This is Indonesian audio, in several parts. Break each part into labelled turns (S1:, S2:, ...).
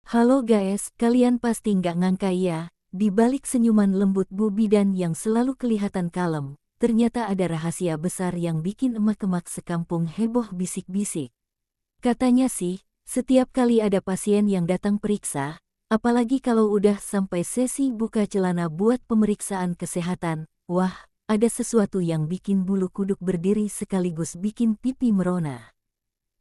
S1: Halo guys, kalian pasti nggak ngangka ya, di balik senyuman lembut Bu Bidan yang selalu kelihatan kalem, ternyata ada rahasia besar yang bikin emak-emak sekampung heboh bisik-bisik. Katanya sih, setiap kali ada pasien yang datang periksa, apalagi kalau udah sampai sesi buka celana buat pemeriksaan kesehatan, wah, ada sesuatu yang bikin bulu kuduk berdiri sekaligus bikin pipi merona.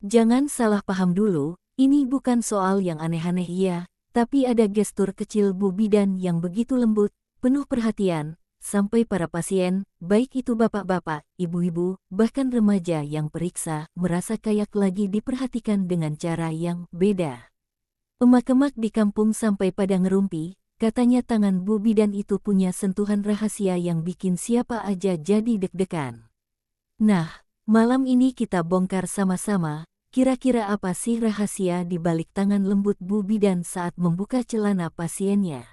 S1: Jangan salah paham dulu, ini bukan soal yang aneh-aneh ya, tapi ada gestur kecil Bu Bidan yang begitu lembut, penuh perhatian, sampai para pasien, baik itu bapak-bapak, ibu-ibu, bahkan remaja yang periksa, merasa kayak lagi diperhatikan dengan cara yang beda. Emak-emak di kampung sampai pada ngerumpi, katanya tangan Bu Bidan itu punya sentuhan rahasia yang bikin siapa aja jadi deg-degan. Nah, malam ini kita bongkar sama-sama. Kira-kira apa sih rahasia di balik tangan lembut Bu Bidan saat membuka celana pasiennya?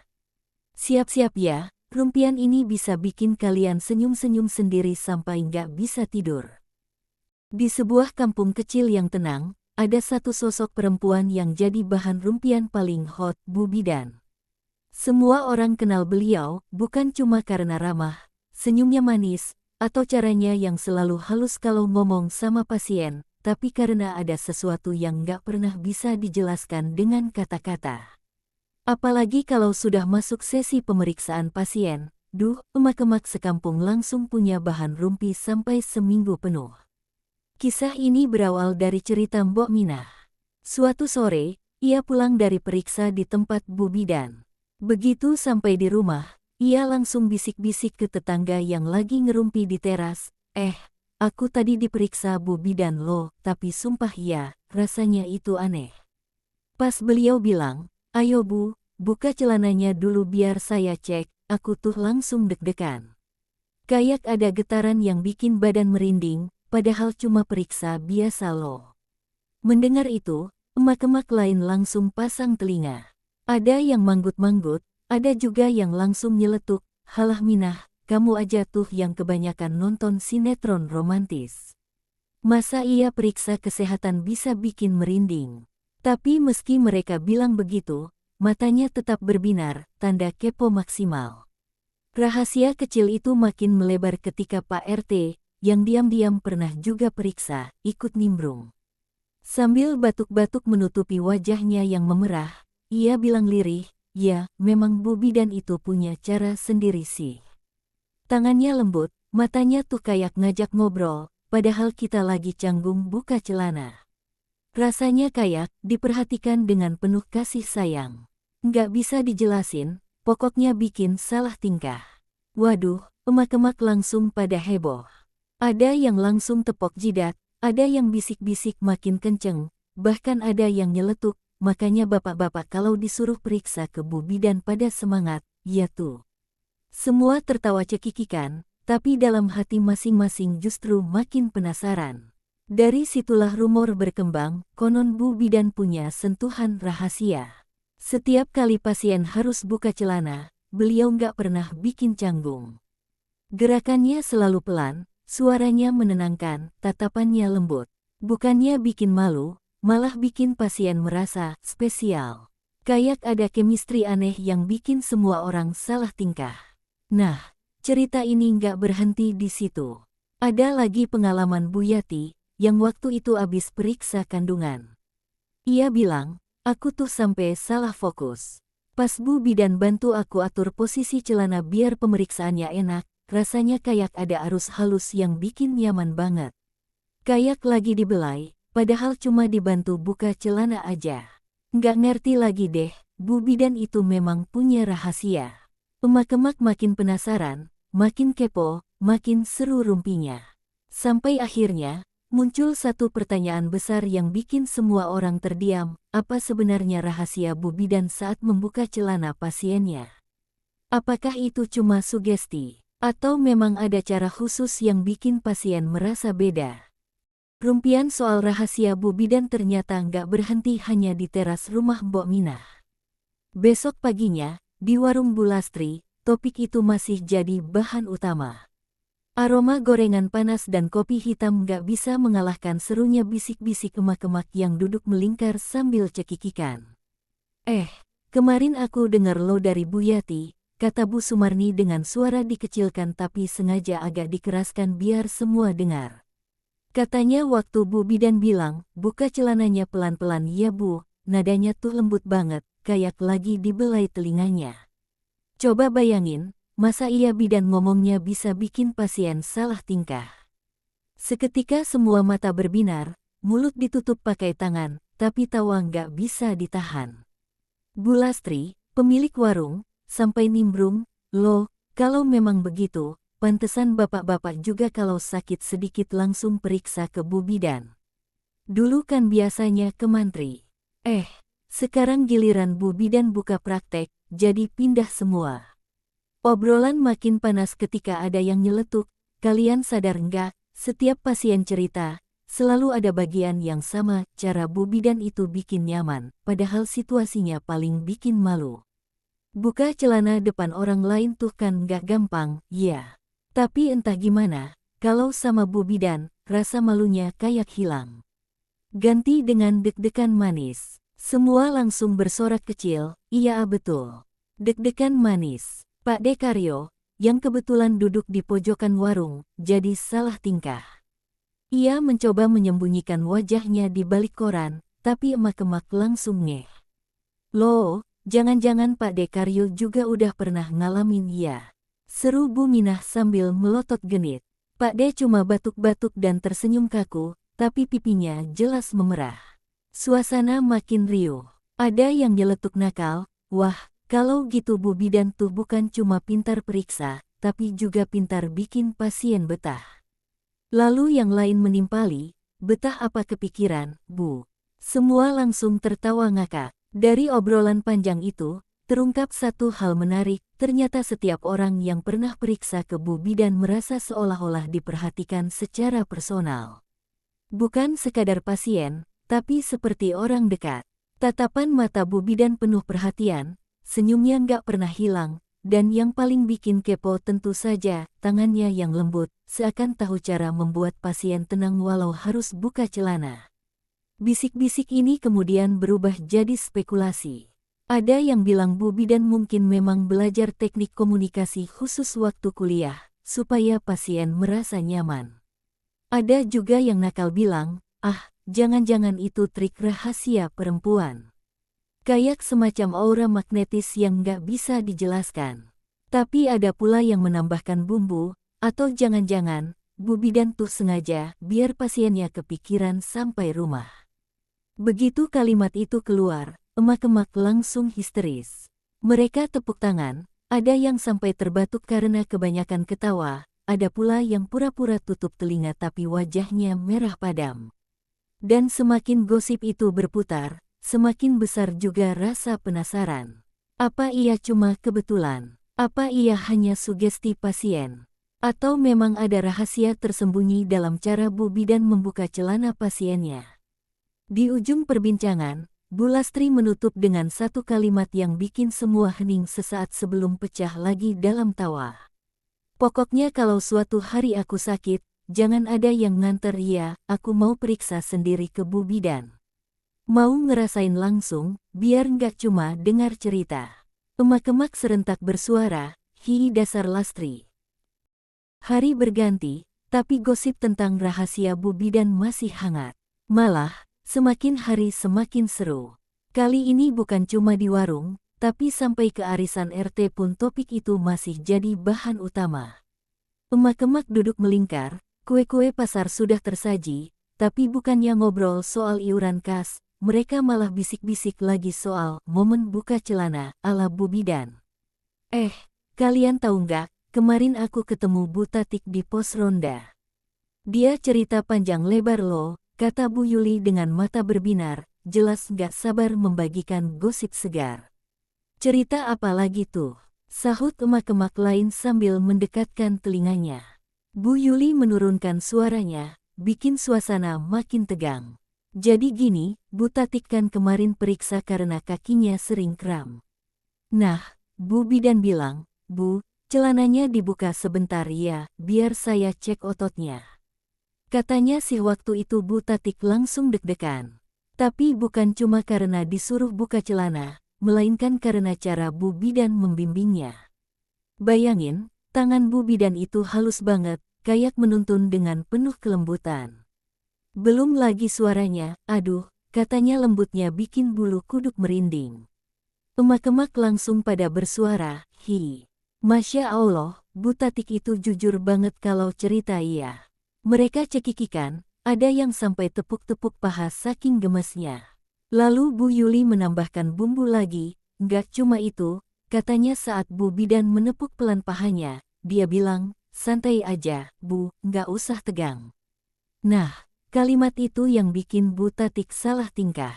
S1: Siap-siap ya, rumpian ini bisa bikin kalian senyum-senyum sendiri sampai nggak bisa tidur. Di sebuah kampung kecil yang tenang, ada satu sosok perempuan yang jadi bahan rumpian paling hot, Bu Bidan. Semua orang kenal beliau, bukan cuma karena ramah, senyumnya manis, atau caranya yang selalu halus kalau ngomong sama pasien, tapi karena ada sesuatu yang nggak pernah bisa dijelaskan dengan kata-kata. Apalagi kalau sudah masuk sesi pemeriksaan pasien, emak-emak sekampung langsung punya bahan rumpi sampai seminggu penuh. Kisah ini berawal dari cerita Mbok Minah. Suatu sore, ia pulang dari periksa di tempat Bu Bidan. Begitu sampai di rumah, ia langsung bisik-bisik ke tetangga yang lagi ngerumpi di teras, aku tadi diperiksa Bu Bidan loh, tapi sumpah ya, rasanya itu aneh. Pas beliau bilang, ayo Bu, buka celananya dulu biar saya cek, aku tuh langsung deg-degan. Kayak ada getaran yang bikin badan merinding, padahal cuma periksa biasa loh. Mendengar itu, emak-emak lain langsung pasang telinga. Ada yang manggut-manggut, ada juga yang langsung nyeletuk, halah Minah, kamu aja tuh yang kebanyakan nonton sinetron romantis. Masa iya periksa kesehatan bisa bikin merinding? Tapi meski mereka bilang begitu, matanya tetap berbinar, tanda kepo maksimal. Rahasia kecil itu makin melebar ketika Pak RT, yang diam-diam pernah juga periksa, ikut nimbrung. Sambil batuk-batuk menutupi wajahnya yang memerah, ia bilang lirih, ya, memang Bu Bidan itu punya cara sendiri sih. Tangannya lembut, matanya tuh kayak ngajak ngobrol, padahal kita lagi canggung buka celana. Rasanya kayak diperhatikan dengan penuh kasih sayang. Nggak bisa dijelasin, pokoknya bikin salah tingkah. Waduh, emak-emak langsung pada heboh. Ada yang langsung tepok jidat, ada yang bisik-bisik makin kenceng, bahkan ada yang nyeletuk, makanya bapak-bapak kalau disuruh periksa ke Bu Bidan pada semangat, ya tuh. Semua tertawa cekikikan, tapi dalam hati masing-masing justru makin penasaran. Dari situlah rumor berkembang, konon Bu Bidan punya sentuhan rahasia. Setiap kali pasien harus buka celana, beliau nggak pernah bikin canggung. Gerakannya selalu pelan, suaranya menenangkan, tatapannya lembut. Bukannya bikin malu, malah bikin pasien merasa spesial. Kayak ada chemistry aneh yang bikin semua orang salah tingkah. Nah, cerita ini nggak berhenti di situ. Ada lagi pengalaman Bu Yati, yang waktu itu abis periksa kandungan. Ia bilang, aku tuh sampai salah fokus. Pas Bu Bidan bantu aku atur posisi celana biar pemeriksaannya enak, rasanya kayak ada arus halus yang bikin nyaman banget. Kayak lagi dibelai, padahal cuma dibantu buka celana aja. Nggak ngerti lagi deh, Bu Bidan itu memang punya rahasia. Emak-emak makin penasaran, makin kepo, makin seru rumpinya. Sampai akhirnya, muncul satu pertanyaan besar yang bikin semua orang terdiam, apa sebenarnya rahasia Bu Bidan saat membuka celana pasiennya? Apakah itu cuma sugesti, atau memang ada cara khusus yang bikin pasien merasa beda? Rumpian soal rahasia Bu Bidan ternyata nggak berhenti hanya di teras rumah Mbok Minah. Besok paginya, di warung Bu Lastri, topik itu masih jadi bahan utama. Aroma gorengan panas dan kopi hitam gak bisa mengalahkan serunya bisik-bisik emak-emak yang duduk melingkar sambil cekikikan. Kemarin aku dengar lo dari Bu Yati, kata Bu Sumarni dengan suara dikecilkan tapi sengaja agak dikeraskan biar semua dengar. Katanya waktu Bu Bidan bilang, buka celananya pelan-pelan ya Bu, nadanya tuh lembut banget, kayak lagi dibelai telinganya. Coba bayangin, masa iya bidan ngomongnya bisa bikin pasien salah tingkah. Seketika semua mata berbinar, mulut ditutup pakai tangan, tapi tawa nggak bisa ditahan. Bu Lastri, pemilik warung, sampai nimbrung, loh, kalau memang begitu, pantesan bapak-bapak juga kalau sakit sedikit langsung periksa ke Bu Bidan. Dulu kan biasanya ke mantri. Sekarang giliran Bu Bidan buka praktek, jadi pindah semua. Obrolan makin panas ketika ada yang nyeletuk, kalian sadar nggak, setiap pasien cerita, selalu ada bagian yang sama, cara Bu Bidan itu bikin nyaman, padahal situasinya paling bikin malu. Buka celana depan orang lain tuh kan nggak gampang, ya. Tapi entah gimana, kalau sama Bu Bidan, rasa malunya kayak hilang. Ganti dengan deg-degan manis. Semua langsung bersorak kecil, iya betul. Deg-degan manis. Pak Dekaryo, yang kebetulan duduk di pojokan warung, jadi salah tingkah. Ia mencoba menyembunyikan wajahnya di balik koran, tapi emak-emak langsung ngeh. Loh, jangan-jangan Pak Dekaryo juga udah pernah ngalamin ya? Seru Bu Minah sambil melotot genit. Pak De cuma batuk-batuk dan tersenyum kaku, tapi pipinya jelas memerah. Suasana makin riuh. Ada yang nyeletuk nakal, wah, kalau gitu Bu Bidan tuh bukan cuma pintar periksa, tapi juga pintar bikin pasien betah. Lalu yang lain menimpali, betah apa kepikiran, Bu? Semua langsung tertawa ngakak. Dari obrolan panjang itu, terungkap satu hal menarik, ternyata setiap orang yang pernah periksa ke Bu Bidan merasa seolah-olah diperhatikan secara personal. Bukan sekadar pasien, tapi seperti orang dekat. Tatapan mata Bu Bidan penuh perhatian, senyumnya nggak pernah hilang, dan yang paling bikin kepo tentu saja, tangannya yang lembut, seakan tahu cara membuat pasien tenang walau harus buka celana. Bisik-bisik ini kemudian berubah jadi spekulasi. Ada yang bilang Bu Bidan mungkin memang belajar teknik komunikasi khusus waktu kuliah, supaya pasien merasa nyaman. Ada juga yang nakal bilang, jangan-jangan itu trik rahasia perempuan. Kayak semacam aura magnetis yang nggak bisa dijelaskan. Tapi ada pula yang menambahkan bumbu, atau jangan-jangan, Bu Bidan tuh sengaja biar pasiennya kepikiran sampai rumah. Begitu kalimat itu keluar, emak-emak langsung histeris. Mereka tepuk tangan, ada yang sampai terbatuk karena kebanyakan ketawa, ada pula yang pura-pura tutup telinga tapi wajahnya merah padam. Dan semakin gosip itu berputar, semakin besar juga rasa penasaran. Apa ia cuma kebetulan? Apa ia hanya sugesti pasien? Atau memang ada rahasia tersembunyi dalam cara Bu Bidan membuka celana pasiennya? Di ujung perbincangan, Bu Lastri menutup dengan satu kalimat yang bikin semua hening sesaat sebelum pecah lagi dalam tawa. Pokoknya kalau suatu hari aku sakit, jangan ada yang nganter ya, aku mau periksa sendiri ke Bu Bidan. Mau ngerasain langsung, biar nggak cuma dengar cerita. Emak-emak serentak bersuara, hi dasar Lastri. Hari berganti, tapi gosip tentang rahasia Bu Bidan masih hangat. Malah, semakin hari semakin seru. Kali ini bukan cuma di warung, tapi sampai ke arisan RT pun topik itu masih jadi bahan utama. Emak-emak duduk melingkar, kue-kue pasar sudah tersaji, tapi bukannya ngobrol soal iuran kas, mereka malah bisik-bisik lagi soal momen buka celana ala Bu Bidan. Kalian tahu nggak, kemarin aku ketemu Bu Tatik di pos ronda. Dia cerita panjang lebar loh, kata Bu Yuli dengan mata berbinar, jelas nggak sabar membagikan gosip segar. Cerita apa lagi tuh? Sahut emak-emak lain sambil mendekatkan telinganya. Bu Yuli menurunkan suaranya, bikin suasana makin tegang. Jadi gini, Bu Tatik kan kemarin periksa karena kakinya sering kram. Nah, Bu Bidan bilang, Bu, celananya dibuka sebentar ya, biar saya cek ototnya. Katanya sih waktu itu Bu Tatik langsung deg-degan. Tapi bukan cuma karena disuruh buka celana, melainkan karena cara Bu Bidan membimbingnya. Bayangin, tangan Bu Bidan itu halus banget, kayak menuntun dengan penuh kelembutan. Belum lagi suaranya, aduh, katanya lembutnya bikin bulu kuduk merinding. Emak-emak langsung pada bersuara, hi. Masya Allah, Bu Tatik itu jujur banget kalau cerita iya. Mereka cekikikan, ada yang sampai tepuk-tepuk paha saking gemesnya. Lalu Bu Yuli menambahkan bumbu lagi, nggak cuma itu, katanya saat Bu Bidan menepuk pelan pahanya, dia bilang, santai aja, Bu, nggak usah tegang. Nah, kalimat itu yang bikin Bu Tatik salah tingkah.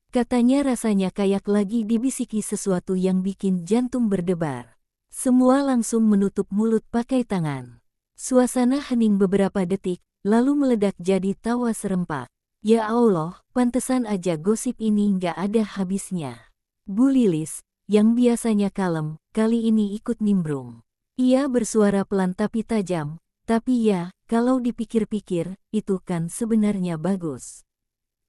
S1: Katanya rasanya kayak lagi dibisiki sesuatu yang bikin jantung berdebar. Semua langsung menutup mulut pakai tangan. Suasana hening beberapa detik, lalu meledak jadi tawa serempak. Ya Allah, pantesan aja gosip ini nggak ada habisnya. Bu Lilis, yang biasanya kalem, kali ini ikut nimbrung. Ia bersuara pelan tapi tajam, tapi ya, kalau dipikir-pikir, itu kan sebenarnya bagus.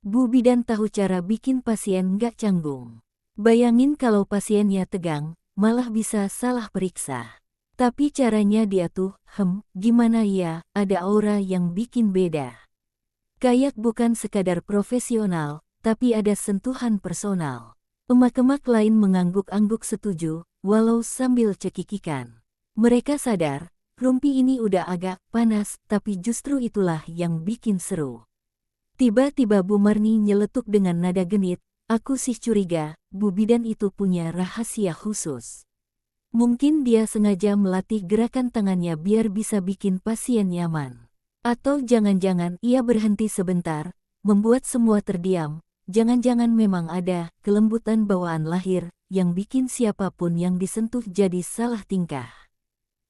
S1: Bu Bidan tahu cara bikin pasien nggak canggung. Bayangin kalau pasiennya tegang, malah bisa salah periksa. Tapi caranya dia tuh, gimana ya, ada aura yang bikin beda. Kayak bukan sekadar profesional, tapi ada sentuhan personal. Emak-emak lain mengangguk-angguk setuju, walau sambil cekikikan. Mereka sadar, rumpi ini udah agak panas, tapi justru itulah yang bikin seru. Tiba-tiba Bu Marni nyeletuk dengan nada genit, aku sih curiga, Bu Bidan itu punya rahasia khusus. Mungkin dia sengaja melatih gerakan tangannya biar bisa bikin pasien nyaman. Atau jangan-jangan ia berhenti sebentar, membuat semua terdiam, jangan-jangan memang ada kelembutan bawaan lahir, yang bikin siapapun yang disentuh jadi salah tingkah.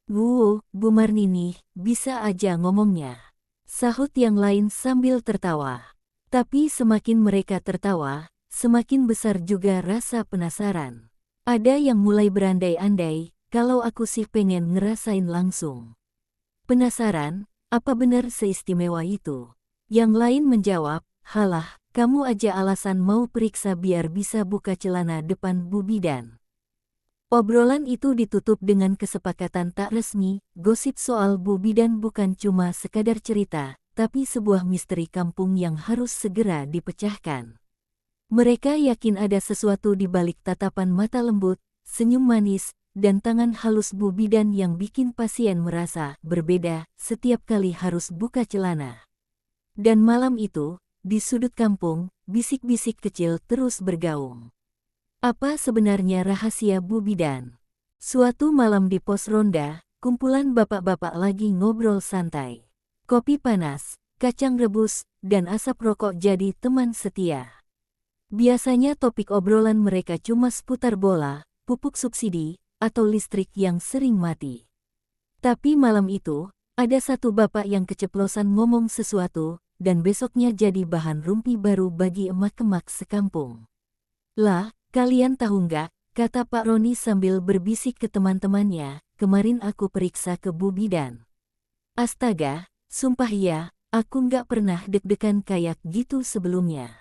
S1: Bu Marni nih, bisa aja ngomongnya. Sahut yang lain sambil tertawa. Tapi semakin mereka tertawa, semakin besar juga rasa penasaran. Ada yang mulai berandai-andai, kalau aku sih pengen ngerasain langsung. Penasaran, apa benar seistimewa itu? Yang lain menjawab, halah, kamu aja alasan mau periksa biar bisa buka celana depan Bu Bidan. Obrolan itu ditutup dengan kesepakatan tak resmi, gosip soal Bu Bidan bukan cuma sekadar cerita, tapi sebuah misteri kampung yang harus segera dipecahkan. Mereka yakin ada sesuatu di balik tatapan mata lembut, senyum manis, dan tangan halus Bu Bidan yang bikin pasien merasa berbeda setiap kali harus buka celana. Dan malam itu, di sudut kampung, bisik-bisik kecil terus bergaung. Apa sebenarnya rahasia Bu Bidan? Suatu malam di pos ronda, kumpulan bapak-bapak lagi ngobrol santai. Kopi panas, kacang rebus, dan asap rokok jadi teman setia. Biasanya topik obrolan mereka cuma seputar bola, pupuk subsidi, atau listrik yang sering mati. Tapi malam itu, ada satu bapak yang keceplosan ngomong sesuatu, dan besoknya jadi bahan rumpi baru bagi emak-emak sekampung. Lah, kalian tahu nggak, kata Pak Roni sambil berbisik ke teman-temannya, kemarin aku periksa ke Bu Bidan. Astaga, sumpah ya, aku nggak pernah deg-degan kayak gitu sebelumnya.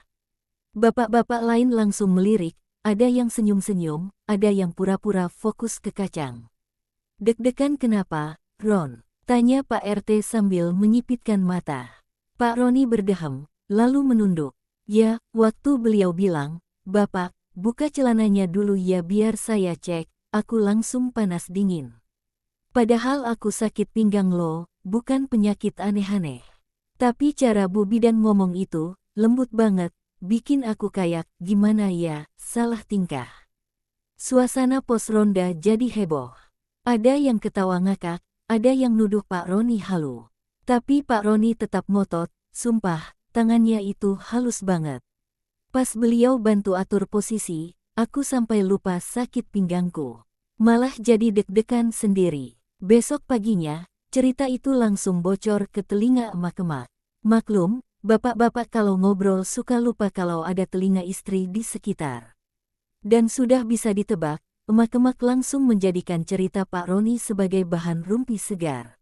S1: Bapak-bapak lain langsung melirik, ada yang senyum-senyum, ada yang pura-pura fokus ke kacang. Deg-degan kenapa, Ron? Tanya Pak RT sambil menyipitkan mata. Pak Roni berdehem, lalu menunduk. Ya, waktu beliau bilang, Bapak, buka celananya dulu ya biar saya cek, aku langsung panas dingin. Padahal aku sakit pinggang loh, bukan penyakit aneh-aneh. Tapi cara Bu Bidan ngomong itu, lembut banget, bikin aku kayak, gimana ya, salah tingkah. Suasana pos ronda jadi heboh. Ada yang ketawa ngakak, ada yang nuduh Pak Roni halu. Tapi Pak Roni tetap ngotot, sumpah, tangannya itu halus banget. Pas beliau bantu atur posisi, aku sampai lupa sakit pinggangku. Malah jadi deg-degan sendiri. Besok paginya, cerita itu langsung bocor ke telinga emak-emak. Maklum, bapak-bapak kalau ngobrol suka lupa kalau ada telinga istri di sekitar. Dan sudah bisa ditebak, emak-emak langsung menjadikan cerita Pak Roni sebagai bahan rumpi segar.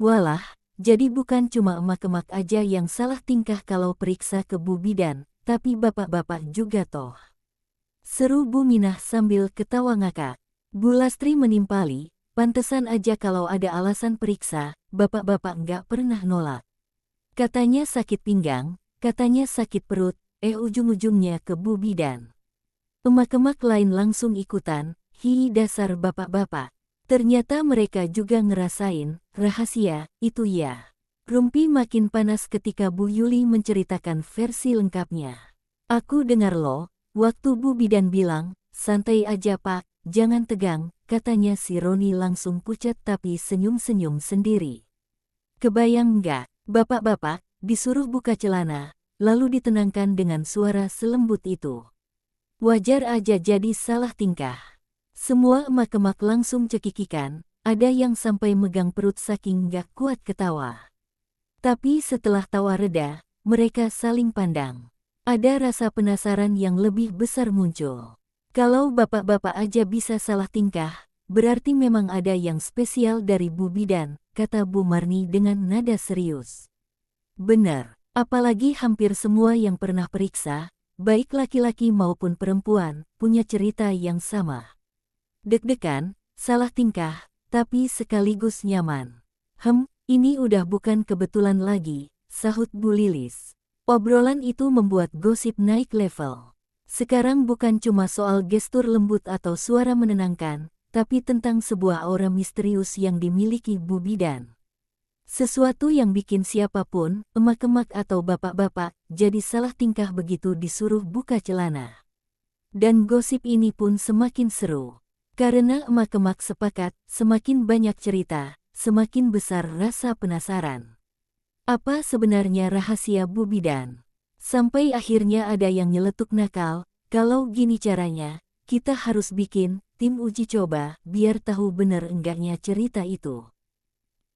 S1: Walah, jadi bukan cuma emak-emak aja yang salah tingkah kalau periksa ke Bu Bidan, tapi bapak-bapak juga toh. Seru Bu Minah sambil ketawa ngakak. Bu Lastri menimpali, pantesan aja kalau ada alasan periksa, bapak-bapak nggak pernah nolak. Katanya sakit pinggang, katanya sakit perut, ujung-ujungnya ke Bu Bidan. Emak-emak lain langsung ikutan, hi dasar bapak-bapak. Ternyata mereka juga ngerasain, rahasia, itu ya. Rumpi makin panas ketika Bu Yuli menceritakan versi lengkapnya. Aku dengar loh, waktu Bu Bidan bilang, santai aja Pak, jangan tegang, katanya si Roni langsung pucat tapi senyum-senyum sendiri. Kebayang nggak, bapak-bapak, disuruh buka celana, lalu ditenangkan dengan suara selembut itu. Wajar aja jadi salah tingkah. Semua emak-emak langsung cekikikan, ada yang sampai megang perut saking nggak kuat ketawa. Tapi setelah tawa reda, mereka saling pandang. Ada rasa penasaran yang lebih besar muncul. Kalau bapak-bapak aja bisa salah tingkah, berarti memang ada yang spesial dari Bu Bidan, kata Bu Marni dengan nada serius. Benar, apalagi hampir semua yang pernah periksa, baik laki-laki maupun perempuan, punya cerita yang sama. Deg-degan, salah tingkah, tapi sekaligus nyaman. Ini udah bukan kebetulan lagi, sahut Bu Lilis. Obrolan itu membuat gosip naik level. Sekarang bukan cuma soal gestur lembut atau suara menenangkan, tapi tentang sebuah aura misterius yang dimiliki Bu Bidan. Sesuatu yang bikin siapapun, emak-emak atau bapak-bapak, jadi salah tingkah begitu disuruh buka celana. Dan gosip ini pun semakin seru. Karena emak-emak sepakat, semakin banyak cerita, semakin besar rasa penasaran. Apa sebenarnya rahasia Bu Bidan? Sampai akhirnya ada yang nyeletuk nakal, kalau gini caranya, kita harus bikin tim uji coba, biar tahu bener enggaknya cerita itu.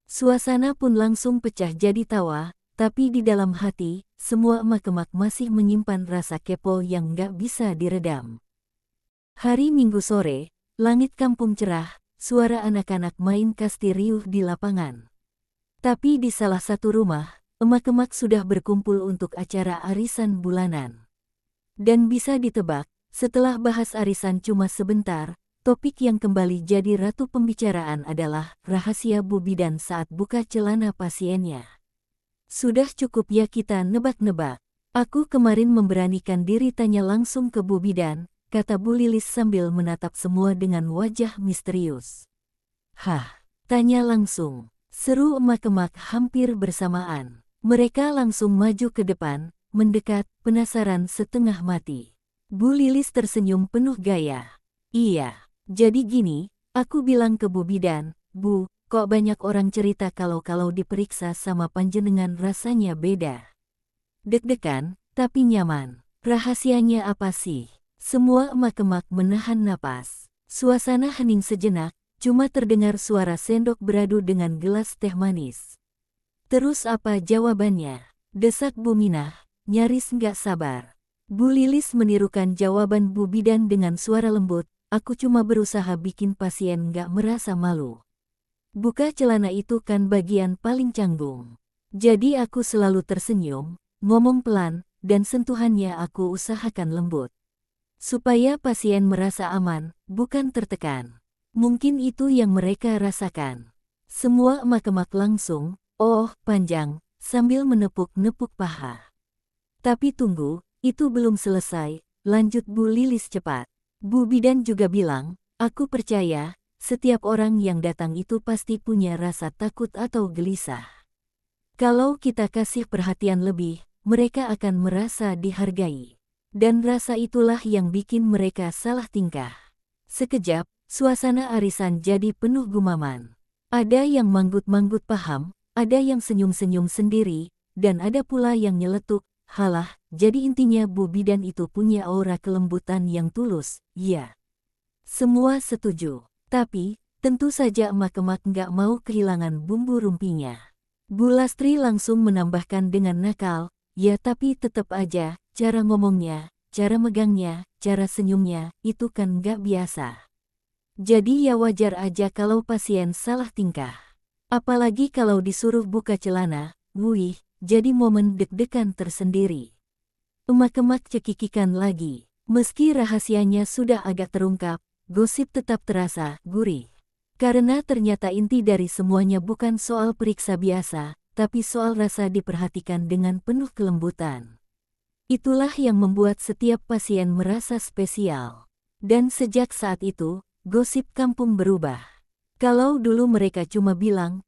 S1: Suasana pun langsung pecah jadi tawa, tapi di dalam hati, semua emak-emak masih menyimpan rasa kepo yang nggak bisa diredam. Hari Minggu sore, langit kampung cerah, suara anak-anak main kasti riuh di lapangan. Tapi di salah satu rumah, emak-emak sudah berkumpul untuk acara arisan bulanan. Dan bisa ditebak, setelah bahas arisan cuma sebentar, topik yang kembali jadi ratu pembicaraan adalah rahasia Bu Bidan saat buka celana pasiennya. Sudah cukup ya kita nebak-nebak. Aku kemarin memberanikan diri tanya langsung ke Bu Bidan, kata Bu Lilis sambil menatap semua dengan wajah misterius. Hah, tanya langsung. Seru emak-emak hampir bersamaan. Mereka langsung maju ke depan, mendekat, penasaran setengah mati. Bu Lilis tersenyum penuh gaya. Iya, jadi gini, aku bilang ke Bu Bidan, Bu, kok banyak orang cerita kalau diperiksa sama panjenengan rasanya beda. Deg-degan, tapi nyaman. Rahasianya apa sih? Semua emak-emak menahan napas. Suasana hening sejenak. Cuma terdengar suara sendok beradu dengan gelas teh manis. Terus apa jawabannya? Desak Bu Minah, nyaris nggak sabar. Bu Lilis menirukan jawaban Bu Bidan dengan suara lembut, aku cuma berusaha bikin pasien nggak merasa malu. Buka celana itu kan bagian paling canggung. Jadi aku selalu tersenyum, ngomong pelan, dan sentuhannya aku usahakan lembut. Supaya pasien merasa aman, bukan tertekan. Mungkin itu yang mereka rasakan. Semua emak-emak langsung, panjang, sambil menepuk-nepuk paha. Tapi tunggu, itu belum selesai, lanjut Bu Lilis cepat. Bu Bidan juga bilang, aku percaya, setiap orang yang datang itu pasti punya rasa takut atau gelisah. Kalau kita kasih perhatian lebih, mereka akan merasa dihargai. Dan rasa itulah yang bikin mereka salah tingkah. Sekejap, suasana arisan jadi penuh gumaman. Ada yang manggut-manggut paham, ada yang senyum-senyum sendiri, dan ada pula yang nyeletuk, halah, jadi intinya Bu Bidan itu punya aura kelembutan yang tulus, ya. Semua setuju, tapi, tentu saja emak-emak nggak mau kehilangan bumbu rumpinya. Bu Lastri langsung menambahkan dengan nakal, ya tapi tetap aja, cara ngomongnya, cara megangnya, cara senyumnya, itu kan nggak biasa. Jadi ya wajar aja kalau pasien salah tingkah. Apalagi kalau disuruh buka celana, jadi momen deg-degan tersendiri. Emak-emak cekikikan lagi. Meski rahasianya sudah agak terungkap, gosip tetap terasa gurih. Karena ternyata inti dari semuanya bukan soal periksa biasa, tapi soal rasa diperhatikan dengan penuh kelembutan. Itulah yang membuat setiap pasien merasa spesial. Dan sejak saat itu, gosip kampung berubah. Kalau dulu mereka cuma bilang,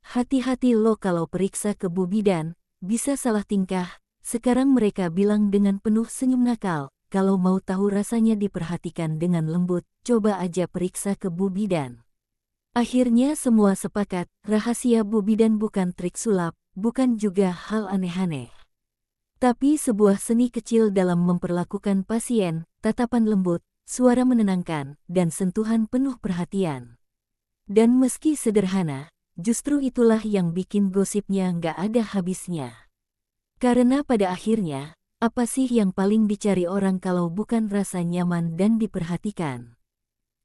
S1: hati-hati lo kalau periksa ke Bu Bidan, bisa salah tingkah. Sekarang mereka bilang dengan penuh senyum nakal, kalau mau tahu rasanya diperhatikan dengan lembut, coba aja periksa ke Bu Bidan. Akhirnya semua sepakat, rahasia Bu Bidan bukan trik sulap, bukan juga hal aneh-aneh. Tapi sebuah seni kecil dalam memperlakukan pasien, tatapan lembut, suara menenangkan, dan sentuhan penuh perhatian. Dan meski sederhana, justru itulah yang bikin gosipnya nggak ada habisnya. Karena pada akhirnya, apa sih yang paling dicari orang kalau bukan rasa nyaman dan diperhatikan?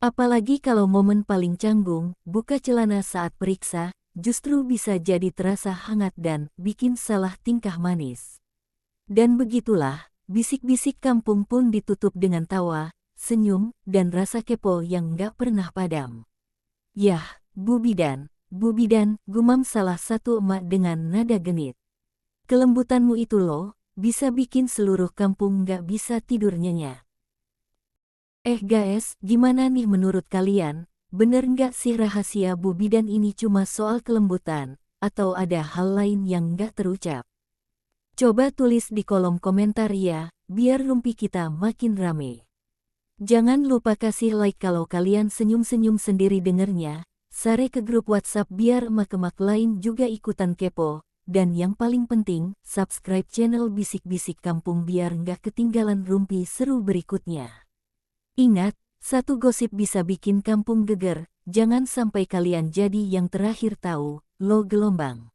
S1: Apalagi kalau momen paling canggung, buka celana saat periksa, justru bisa jadi terasa hangat dan bikin salah tingkah manis. Dan begitulah, bisik-bisik kampung pun ditutup dengan tawa, senyum, dan rasa kepo yang gak pernah padam. Yah, Bu Bidan, gumam salah satu emak dengan nada genit. Kelembutanmu itu loh, bisa bikin seluruh kampung gak bisa tidur nyenyak. Guys, gimana nih menurut kalian? Bener gak sih rahasia Bu Bidan ini cuma soal kelembutan, atau ada hal lain yang gak terucap? Coba tulis di kolom komentar ya, biar rumpi kita makin rame. Jangan lupa kasih like kalau kalian senyum-senyum sendiri dengernya, share ke grup WhatsApp biar emak-emak lain juga ikutan kepo, dan yang paling penting, subscribe channel Bisik-Bisik Kampung biar nggak ketinggalan rumpi seru berikutnya. Ingat, satu gosip bisa bikin kampung geger, jangan sampai kalian jadi yang terakhir tahu, lo gelombang.